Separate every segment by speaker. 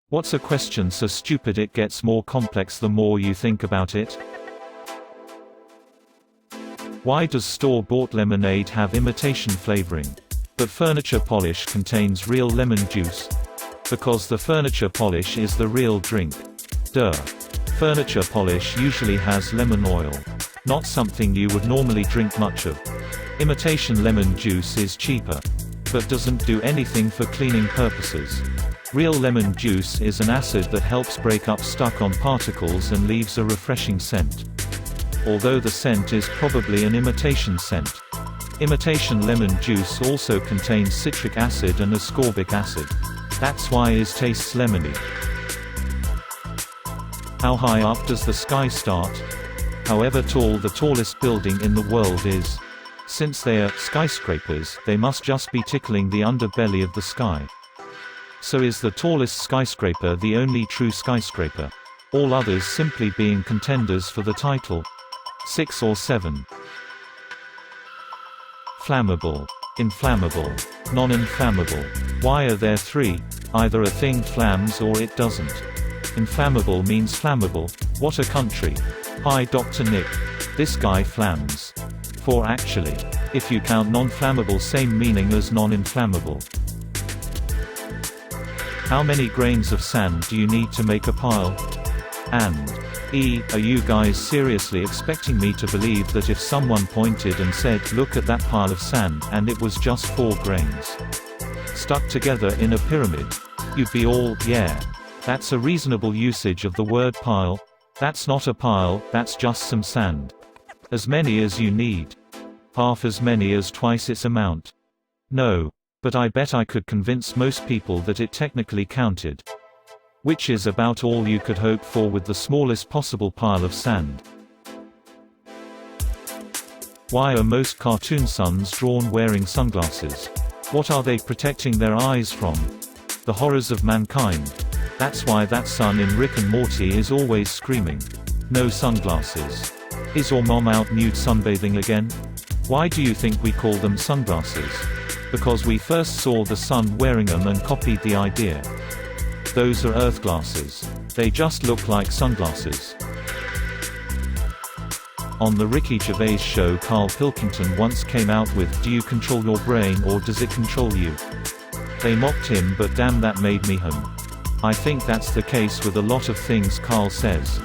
Speaker 1: What's a question so stupid it gets more complex the more you think about it? Why does store-bought lemonade have imitation flavoring, but furniture polish contains real lemon juice? Because the furniture polish is the real drink. Duh. Furniture polish usually has lemon oil. Not something you would normally drink much of. Imitation lemon juice is cheaper, but doesn't do anything for cleaning purposes. Real lemon juice is an acid that helps break up stuck-on particles and leaves a refreshing scent. Although the scent is probably an imitation scent. Imitation lemon juice also contains citric acid and ascorbic acid. That's why it tastes lemony. How high up does the sky start? However tall the tallest building in the world is. Since they are skyscrapers, they must just be tickling the underbelly of the sky. So is the tallest skyscraper the only true skyscraper? All others simply being contenders for the title? 6 or 7. Flammable. Inflammable. Non-inflammable. Why are there 3? Either a thing flams or it doesn't. Inflammable means flammable. What a country. Hi Dr. Nick. This guy flams. 4 actually. If you count non-flammable same meaning as non-inflammable. How many grains of sand do you need to make a pile? And are you guys seriously expecting me to believe that if someone pointed and said, look at that pile of sand, and it was just 4 grains stuck together in a pyramid, you'd be all, yeah. That's a reasonable usage of the word pile. That's not a pile, that's just some sand. As many as you need. Half as many as twice its amount. No. But I bet I could convince most people that it technically counted. Which is about all you could hope for with the smallest possible pile of sand. Why are most cartoon suns drawn wearing sunglasses? What are they protecting their eyes from? The horrors of mankind. That's why that son in Rick and Morty is always screaming. No sunglasses. Is your mom out nude sunbathing again? Why do you think we call them sunglasses? Because we first saw the sun wearing them and copied the idea. Those are Earth glasses. They just look like sunglasses. On the Ricky Gervais show, Carl Pilkington once came out with, "Do you control your brain or does it control you?" They mocked him, but damn, that made me hum. I think that's the case with a lot of things Carl says.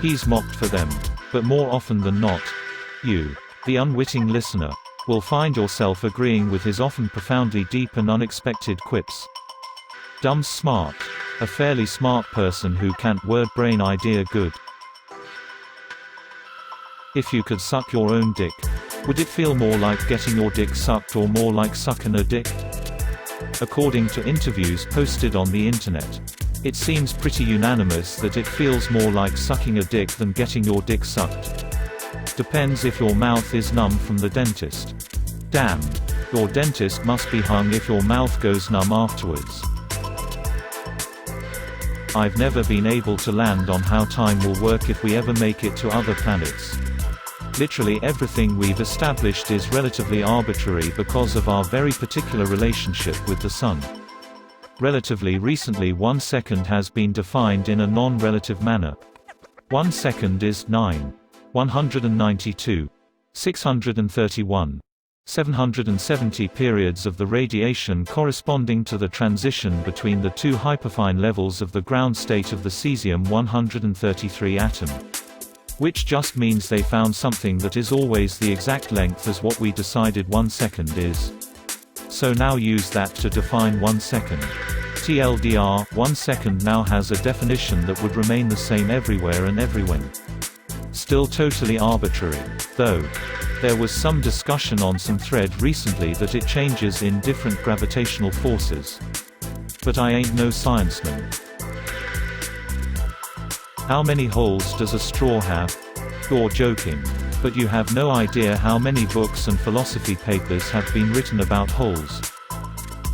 Speaker 1: He's mocked for them. But more often than not, you, the unwitting listener, will find yourself agreeing with his often profoundly deep and unexpected quips. Dumb smart. A fairly smart person who can't word brain idea good. If you could suck your own dick, would it feel more like getting your dick sucked or more like sucking a dick? According to interviews posted on the internet, it seems pretty unanimous that it feels more like sucking a dick than getting your dick sucked. Depends if your mouth is numb from the dentist. Damn. Your dentist must be hung if your mouth goes numb afterwards. I've never been able to land on how time will work if we ever make it to other planets. Literally everything we've established is relatively arbitrary because of our very particular relationship with the sun. Relatively recently 1 second has been defined in a non-relative manner. 1 second is 9. 192. 631. 770 periods of the radiation corresponding to the transition between the 2 hyperfine levels of the ground state of the cesium-133 atom. Which just means they found something that is always the exact length as what we decided 1 second is. So now use that to define 1 second. TLDR, 1 second now has a definition that would remain the same everywhere and everywhen. Still totally arbitrary, though. There was some discussion on some thread recently that it changes in different gravitational forces. But I ain't no scienceman. How many holes does a straw have? You're joking. But you have no idea how many books and philosophy papers have been written about holes.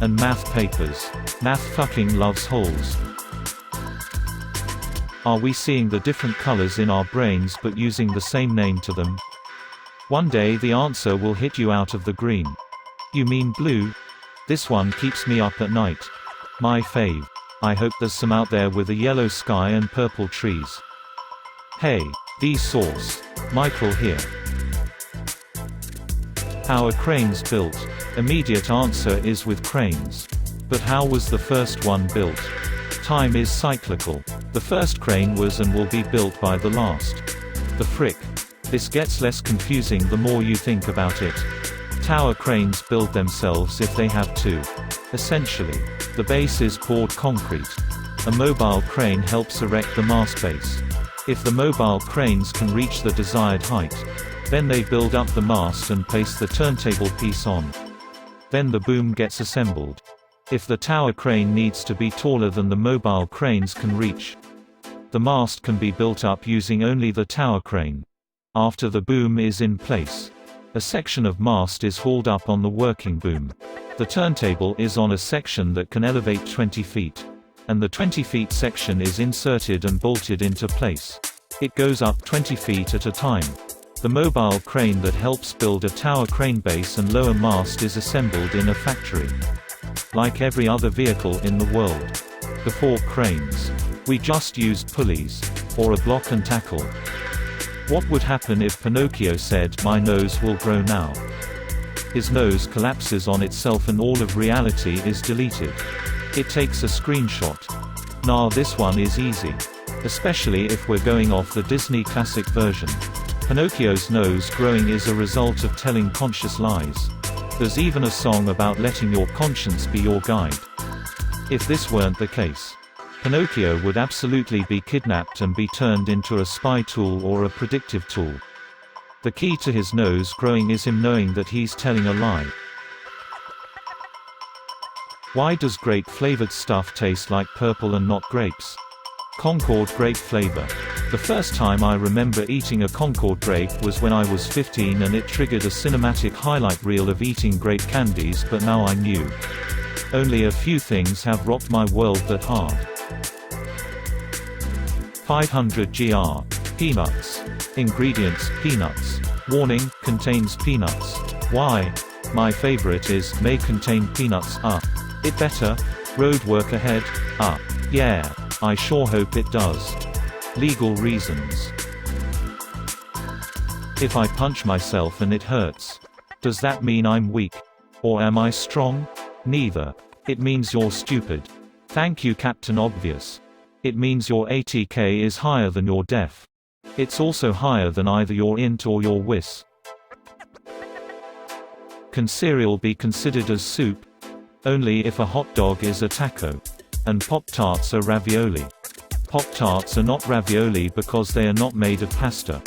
Speaker 1: And math papers. Math fucking loves holes. Are we seeing the different colors in our brains but using the same name to them? One day the answer will hit you out of the green. You mean blue? This one keeps me up at night. My fave. I hope there's some out there with a yellow sky and purple trees. Hey, the source. Michael here. How are cranes built? Immediate answer is with cranes. But how was the first one built? Time is cyclical. The first crane was and will be built by the last. The frick? This gets less confusing the more you think about it. Tower cranes build themselves if they have to. Essentially, the base is poured concrete. A mobile crane helps erect the mast base. If the mobile cranes can reach the desired height, then they build up the mast and place the turntable piece on. Then the boom gets assembled. If the tower crane needs to be taller than the mobile cranes can reach, the mast can be built up using only the tower crane. After the boom is in place, a section of mast is hauled up on the working boom. The turntable is on a section that can elevate 20 feet. And the 20 feet section is inserted and bolted into place. It goes up 20 feet at a time. The mobile crane that helps build a tower crane base and lower mast is assembled in a factory. Like every other vehicle in the world. Before cranes, we just used pulleys, or a block and tackle. What would happen if Pinocchio said, "My nose will grow now"? His nose collapses on itself and all of reality is deleted. It takes a screenshot. Nah, this one is easy. Especially if we're going off the Disney classic version. Pinocchio's nose growing is a result of telling conscious lies. There's even a song about letting your conscience be your guide. If this weren't the case, Pinocchio would absolutely be kidnapped and be turned into a spy tool or a predictive tool. The key to his nose growing is him knowing that he's telling a lie. Why does grape-flavored stuff taste like purple and not grapes? Concord grape flavor. The first time I remember eating a Concord grape was when I was 15 and it triggered a cinematic highlight reel of eating grape candies, but now I knew. Only a few things have rocked my world that hard. 500 gr. Peanuts. Ingredients: peanuts. Warning, contains peanuts. Why? My favorite is, may contain peanuts. It better. Road work ahead. Yeah. I sure hope it does. Legal reasons. If I punch myself and it hurts, does that mean I'm weak? Or am I strong? Neither. It means you're stupid. Thank you, Captain Obvious. It means your ATK is higher than your def. It's also higher than either your int or your wis. Can cereal be considered as soup? Only if a hot dog is a taco. And Pop-Tarts are ravioli. Pop-Tarts are not ravioli because they are not made of pasta.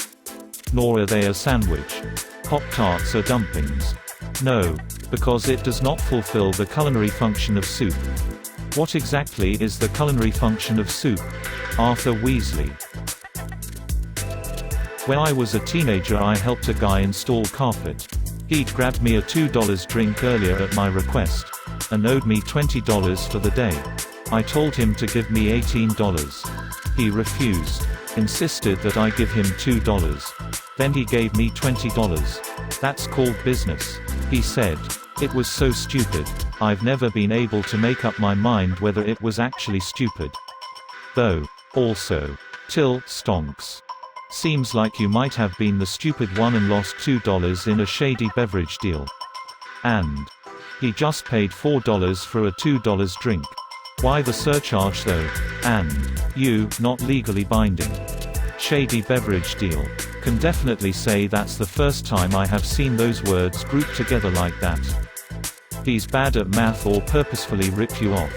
Speaker 1: Nor are they a sandwich. Pop-Tarts are dumplings. No, because it does not fulfill the culinary function of soup. What exactly is the culinary function of soup? Arthur Weasley. When I was a teenager, I helped a guy install carpet. He'd grabbed me a $2 drink earlier at my request, and owed me $20 for the day. I told him to give me $18. He refused. Insisted that I give him $2. Then he gave me $20. That's called business. He said. It was so stupid. I've never been able to make up my mind whether it was actually stupid. Though. Also. Till stonks. Seems like you might have been the stupid one and lost $2 in a shady beverage deal. And. He just paid $4 for a $2 drink. Why the surcharge though? And. You, not legally binding. Shady beverage deal. Can definitely say that's the first time I have seen those words grouped together like that. He's bad at math or purposefully rip you off.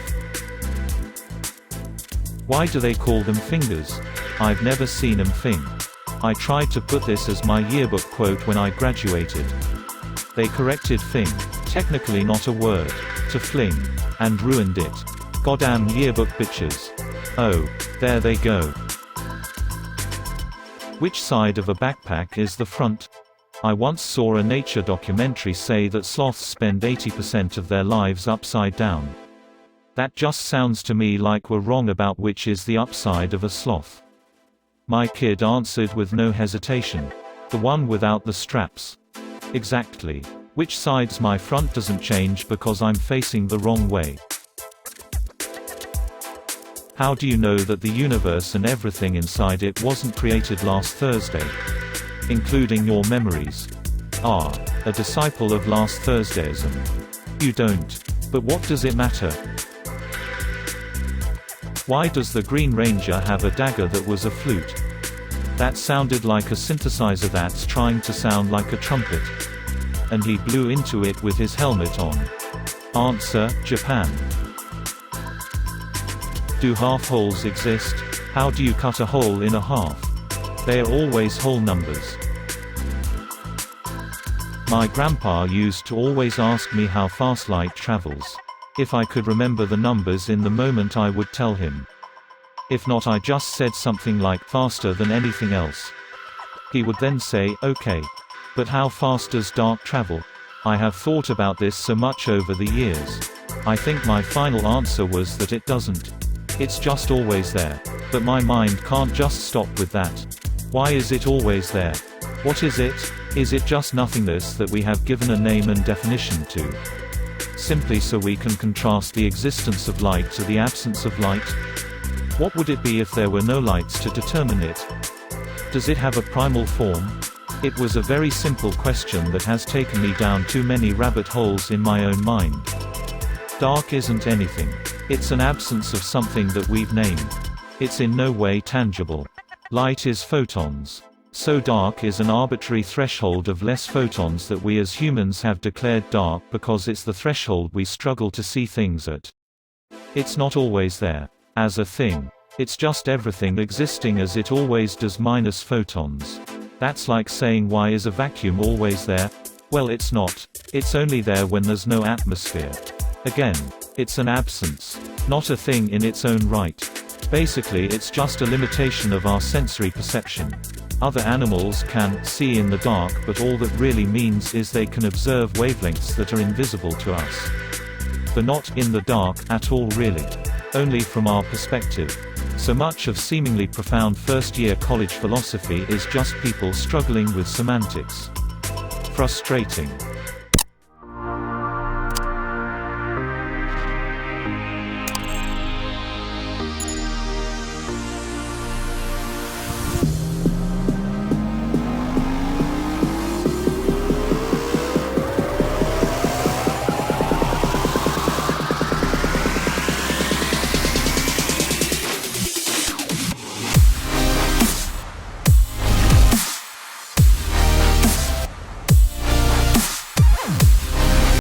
Speaker 1: Why do they call them fingers? I've never seen 'em fing. I tried to put this as my yearbook quote when I graduated. They corrected fing. Technically not a word. To fling. And ruined it. Goddamn yearbook bitches. Oh, there they go. Which side of a backpack is the front? I once saw a nature documentary say that sloths spend 80% of their lives upside down. That just sounds to me like we're wrong about which is the upside of a sloth. My kid answered with no hesitation. The one without the straps. Exactly. Which side's my front doesn't change because I'm facing the wrong way. How do you know that the universe and everything inside it wasn't created last Thursday? Including your memories. Ah, a disciple of last Thursdayism. You don't. But what does it matter? Why does the Green Ranger have a dagger that was a flute? That sounded like a synthesizer that's trying to sound like a trumpet. And he blew into it with his helmet on. Answer: Japan. Do half holes exist? How do you cut a hole in a half? They are always whole numbers. My grandpa used to always ask me how fast light travels. If I could remember the numbers in the moment, I would tell him. If not, I just said something like faster than anything else. He would then say, okay. But how fast does dark travel? I have thought about this so much over the years. I think my final answer was that it doesn't. It's just always there. But my mind can't just stop with that. Why is it always there? What is it? Is it just nothingness that we have given a name and definition to? Simply so we can contrast the existence of light to the absence of light? What would it be if there were no lights to determine it? Does it have a primal form? It was a very simple question that has taken me down too many rabbit holes in my own mind. Dark isn't anything. It's an absence of something that we've named. It's in no way tangible. Light is photons. So dark is an arbitrary threshold of less photons that we as humans have declared dark because it's the threshold we struggle to see things at. It's not always there. As a thing. It's just everything existing as it always does minus photons. That's like saying, why is a vacuum always there? Well, it's not. It's only there when there's no atmosphere. Again, it's an absence. Not a thing in its own right. Basically, it's just a limitation of our sensory perception. Other animals can see in the dark, but all that really means is they can observe wavelengths that are invisible to us. They're not in the dark at all, really. Only from our perspective. So much of seemingly profound first-year college philosophy is just people struggling with semantics. Frustrating.